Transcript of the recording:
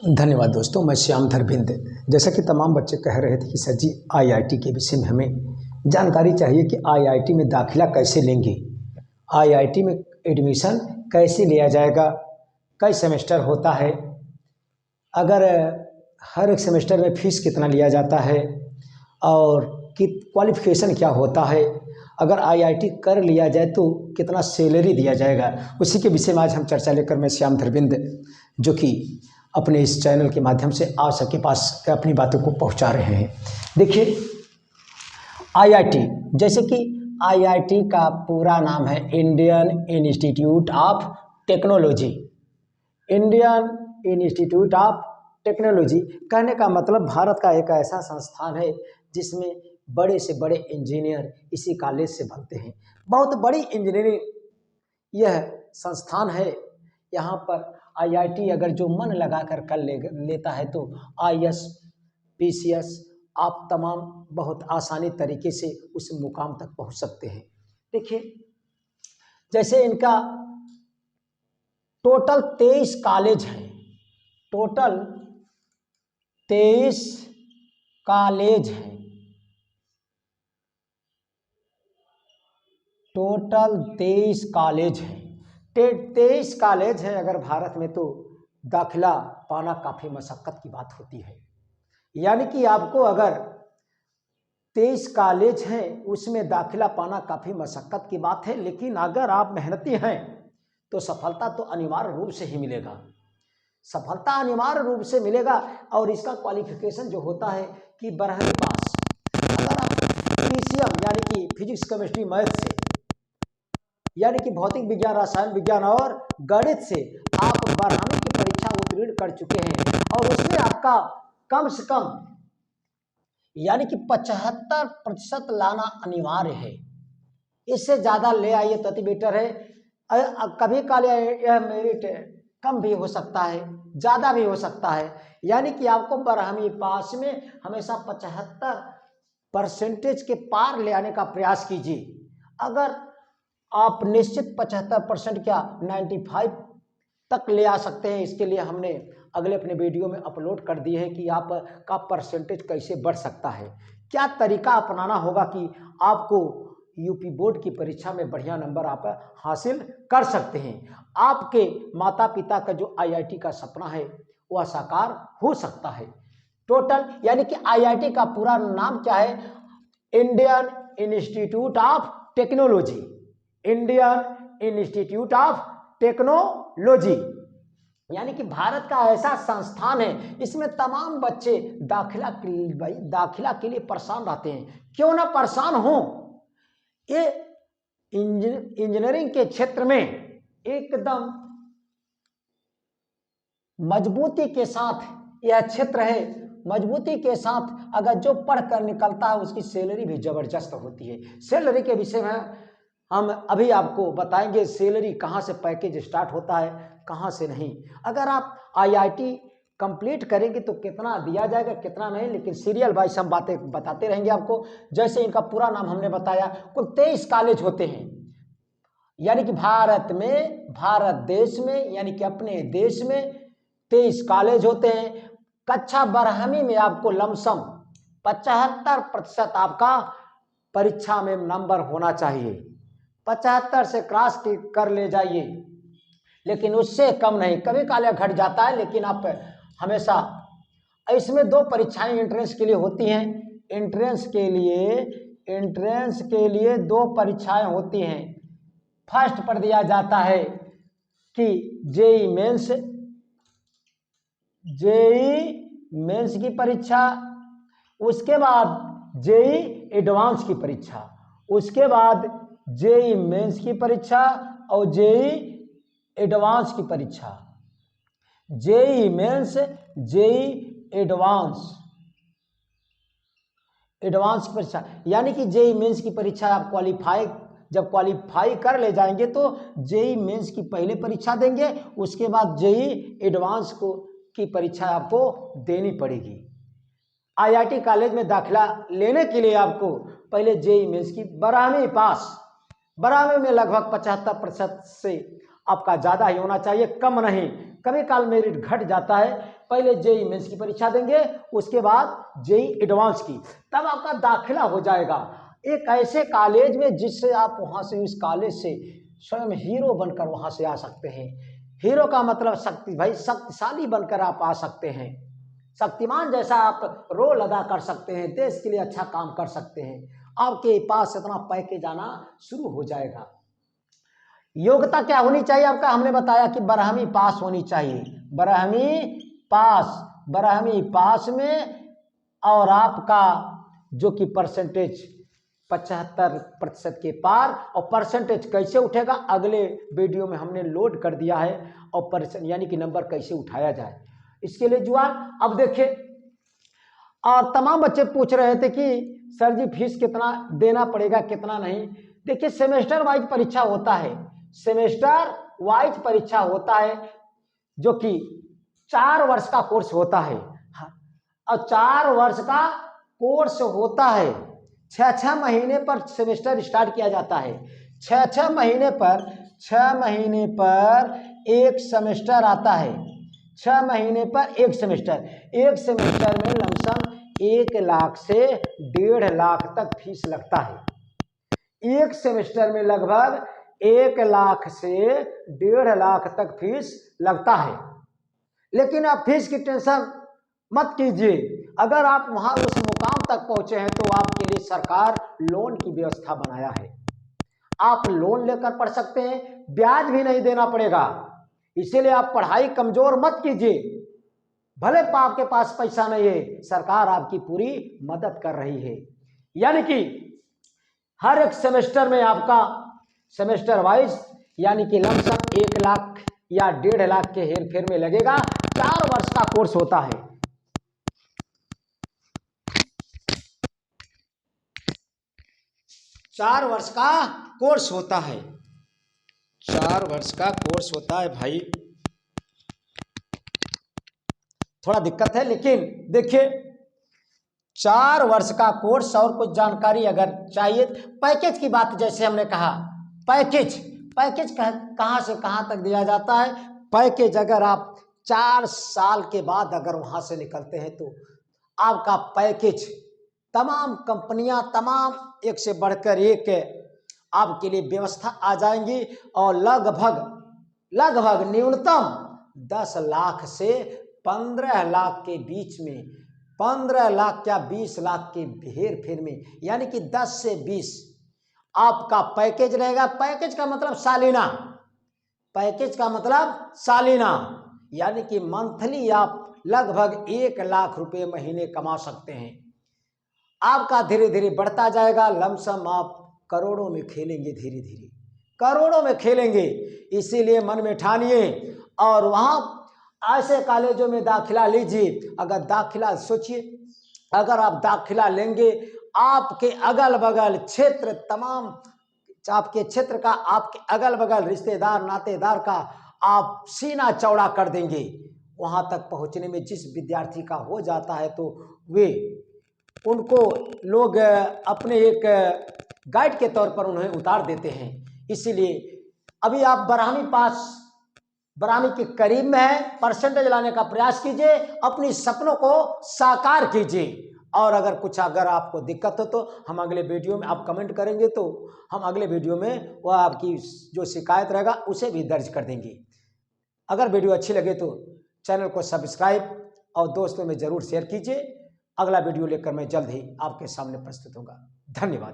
धन्यवाद दोस्तों। मैं श्याम धरबिंद। जैसा कि तमाम बच्चे कह रहे थे कि सर जी आईआईटी के विषय में हमें जानकारी चाहिए कि आईआईटी में दाखिला कैसे लेंगे, आईआईटी में एडमिशन कैसे लिया जाएगा, कई सेमेस्टर होता है, अगर हर एक सेमेस्टर में फ़ीस कितना लिया जाता है और कि क्वालिफ़िकेशन क्या होता है, अगर आईआईटी कर लिया जाए तो कितना सैलरी दिया जाएगा, उसी के विषय में आज हम चर्चा लेकर मैं श्याम धरबिंद जो कि अपने इस चैनल के माध्यम से आप सबके पास अपनी बातों को पहुंचा रहे हैं। देखिए आईआईटी, जैसे कि आईआईटी का पूरा नाम है Indian institute of technology. Indian institute of technology कहने का मतलब भारत का एक ऐसा संस्थान है जिसमें बड़े से बड़े इंजीनियर इसी कॉलेज से बनते हैं। बहुत बड़ी इंजीनियरिंग यह संस्थान है। यहाँ पर आईआईटी अगर जो मन लगा कर लेता है तो आईएएस पीसीएस आप तमाम बहुत आसानी तरीके से उस मुकाम तक पहुँच सकते हैं। देखिए जैसे इनका टोटल 23 कॉलेज हैं, टोटल 23 कॉलेज हैं, टोटल 23 कॉलेज हैं। 23 कॉलेज हैं अगर भारत में तो दाखिला पाना काफ़ी मशक्क़त की बात होती है। यानी कि आपको अगर 23 कॉलेज हैं उसमें दाखिला पाना काफ़ी मशक्क़त की बात है, लेकिन अगर आप मेहनती हैं तो सफलता तो अनिवार्य रूप से ही मिलेगा, सफलता अनिवार्य रूप से मिलेगा। और इसका क्वालिफिकेशन जो होता है कि 12वीं पास, अगर आप पीसीएम यानी कि फिजिक्स केमिस्ट्री मैथ से यानी कि भौतिक विज्ञान रसायन विज्ञान और गणित से आप 12वीं की परीक्षा उत्तीर्ण कर चुके हैं और उसमें आपका कम से कम यानी कि 75% लाना अनिवार्य है। इससे ज़्यादा ले आइए तो अति बेटर है। कभी काल यह मेरिट कम भी हो सकता है, ज़्यादा भी हो सकता है। यानी कि आपको 12वीं पास में हमेशा 75% के पार ले आने का प्रयास कीजिए। अगर आप निश्चित 75% क्या 95 तक ले आ सकते हैं, इसके लिए हमने अगले अपने वीडियो में अपलोड कर दिए हैं कि आप का परसेंटेज कैसे बढ़ सकता है, क्या तरीका अपनाना होगा कि आपको यूपी बोर्ड की परीक्षा में बढ़िया नंबर आप हासिल कर सकते हैं। आपके माता पिता का जो आईआईटी का सपना है वह साकार हो सकता है। टोटल यानी कि आईआईटी का पूरा नाम क्या है? Indian institute of technology, Indian institute of technology. यानी कि भारत का ऐसा संस्थान है, इसमें तमाम बच्चे दाखिला के लिए परेशान रहते हैं। क्यों ना परेशान हो, ये इंजीनियरिंग के क्षेत्र में एकदम मजबूती के साथ यह क्षेत्र है। मजबूती के साथ अगर जो पढ़कर निकलता है उसकी सैलरी भी जबरदस्त होती है। सैलरी के विषय में हम अभी आपको बताएंगे, सैलरी कहाँ से पैकेज स्टार्ट होता है, कहाँ से नहीं। अगर आप आईआईटी कंप्लीट करेंगे तो कितना दिया जाएगा कितना नहीं, लेकिन सीरियल वाइज हम बातें बताते रहेंगे आपको। जैसे इनका पूरा नाम हमने बताया, कुल 23 कॉलेज होते हैं। यानी कि भारत देश में यानी कि अपने देश में 23 कॉलेज होते हैं। कक्षा 12वीं में आपको लमसम 75% आपका परीक्षा में नंबर होना चाहिए। 75 से क्रॉस कर ले जाइए, लेकिन उससे कम नहीं। कभी काल घट जाता है, लेकिन आप हमेशा इसमें 2 परीक्षाएं एंट्रेंस के लिए होती हैं। एंट्रेंस के लिए 2 परीक्षाएं होती हैं। फर्स्ट पर दिया जाता है कि जेईई मेंस की परीक्षा, उसके बाद जेईई एडवांस की परीक्षा, उसके बाद जेईई मेंस की परीक्षा और जेईई एडवांस की परीक्षा। जेईई मेंस, जेईई एडवांस की परीक्षा। यानी कि जेईई मेंस की परीक्षा आप जब क्वालिफाई कर ले जाएंगे तो जेईई मेंस की पहले परीक्षा देंगे, उसके बाद जेईई एडवांस की परीक्षा आपको देनी पड़ेगी। आईआईटी कॉलेज में दाखिला लेने के लिए आपको पहले जेईई मेंस की 12वीं पास, 12वीं में लगभग 75% से आपका ज़्यादा ही होना चाहिए, कम नहीं। कभी काल मेरिट घट जाता है, पहले जेईई मेंस की परीक्षा देंगे, उसके बाद जेईई एडवांस की, तब आपका दाखिला हो जाएगा एक ऐसे कॉलेज में जिससे आप वहाँ से, उस कॉलेज से स्वयं हीरो बनकर वहाँ से आ सकते हैं। हीरो का मतलब शक्ति, भाई शक्तिशाली बनकर आप आ सकते हैं, शक्तिमान जैसा आप रोल अदा कर सकते हैं, देश के लिए अच्छा काम कर सकते हैं। आपके पास इतना पैकेज आना शुरू हो जाएगा। योग्यता क्या होनी चाहिए आपका, हमने बताया कि 12वीं पास होनी चाहिए, 12वीं पास में, और आपका जो कि परसेंटेज 75% के पार। और परसेंटेज कैसे उठेगा अगले वीडियो में हमने लोड कर दिया है, और परसेंट यानी कि नंबर कैसे उठाया जाए इसके लिए जुआन। अब देखिए, और तमाम बच्चे पूछ रहे थे कि सर जी फीस कितना देना पड़ेगा, कितना नहीं। देखिए, सेमेस्टर वाइज परीक्षा होता है, सेमेस्टर वाइज परीक्षा होता है, जो कि 4 वर्ष का कोर्स होता है। और 4 वर्ष का कोर्स होता है, 6 महीने पर सेमेस्टर स्टार्ट किया जाता है। 6 महीने पर एक सेमेस्टर आता है, 6 महीने पर एक सेमेस्टर में लमसम 1 लाख से 1.5 लाख तक फीस लगता है। एक सेमेस्टर में लगभग 1 लाख से 1.5 लाख तक फीस लगता है। लेकिन आप फीस की टेंशन मत कीजिए, अगर आप वहां उस मुकाम तक पहुंचे हैं तो आपके लिए सरकार लोन की व्यवस्था बनाया है। आप लोन लेकर पढ़ सकते हैं, ब्याज भी नहीं देना पड़ेगा। इसीलिए आप पढ़ाई कमजोर मत कीजिए, भले आपके पास पैसा नहीं है, सरकार आपकी पूरी मदद कर रही है। यानी कि हर एक सेमेस्टर में आपका सेमेस्टर वाइज यानी कि लमसम 1 लाख या 1.5 लाख के हेर फेर में लगेगा। 4 वर्ष का कोर्स होता है। 4 वर्ष का कोर्स होता है, 4 वर्ष का कोर्स होता है भाई। थोड़ा दिक्कत है, लेकिन देखिए 4 वर्ष का कोर्स। और कुछ जानकारी अगर चाहिए, पैकेज की बात जैसे हमने कहा, पैकेज कहाँ से कहाँ तक दिया जाता है। पैकेज अगर आप 4 साल के बाद अगर वहां से निकलते हैं तो आपका पैकेज, तमाम कंपनियां, तमाम एक से बढ़कर एक आपके लिए व्यवस्था आ जाएंगी, और लगभग न्यूनतम 10 लाख से 15 लाख के बीच में, 15 लाख या 20 लाख के हेर फेर में, यानी कि 10 से 20 आपका पैकेज रहेगा। पैकेज का मतलब सालीना, यानी कि मंथली आप लगभग 1 लाख रुपए महीने कमा सकते हैं। आपका धीरे धीरे बढ़ता जाएगा, लमसम आप करोड़ों में खेलेंगे, धीरे धीरे करोड़ों में खेलेंगे। इसीलिए मन में ठानिए और वहाँ ऐसे कॉलेजों में दाखिला लीजिए। अगर दाखिला सोचिए, अगर आप दाखिला लेंगे, आपके अगल बगल क्षेत्र, तमाम आपके क्षेत्र का, आपके अगल बगल रिश्तेदार नातेदार का आप सीना चौड़ा कर देंगे। वहाँ तक पहुँचने में जिस विद्यार्थी का हो जाता है तो उनको लोग अपने एक गाइड के तौर पर उन्हें उतार देते हैं। इसीलिए अभी आप 12वीं के करीब में है, परसेंटेज लाने का प्रयास कीजिए, अपनी सपनों को साकार कीजिए। और अगर आपको दिक्कत हो तो हम अगले वीडियो में, आप कमेंट करेंगे तो हम अगले वीडियो में वह आपकी जो शिकायत रहेगा उसे भी दर्ज कर देंगे। अगर वीडियो अच्छी लगे तो चैनल को सब्सक्राइब और दोस्तों में ज़रूर शेयर कीजिए। अगला वीडियो लेकर मैं जल्द ही आपके सामने प्रस्तुत होगा। धन्यवाद।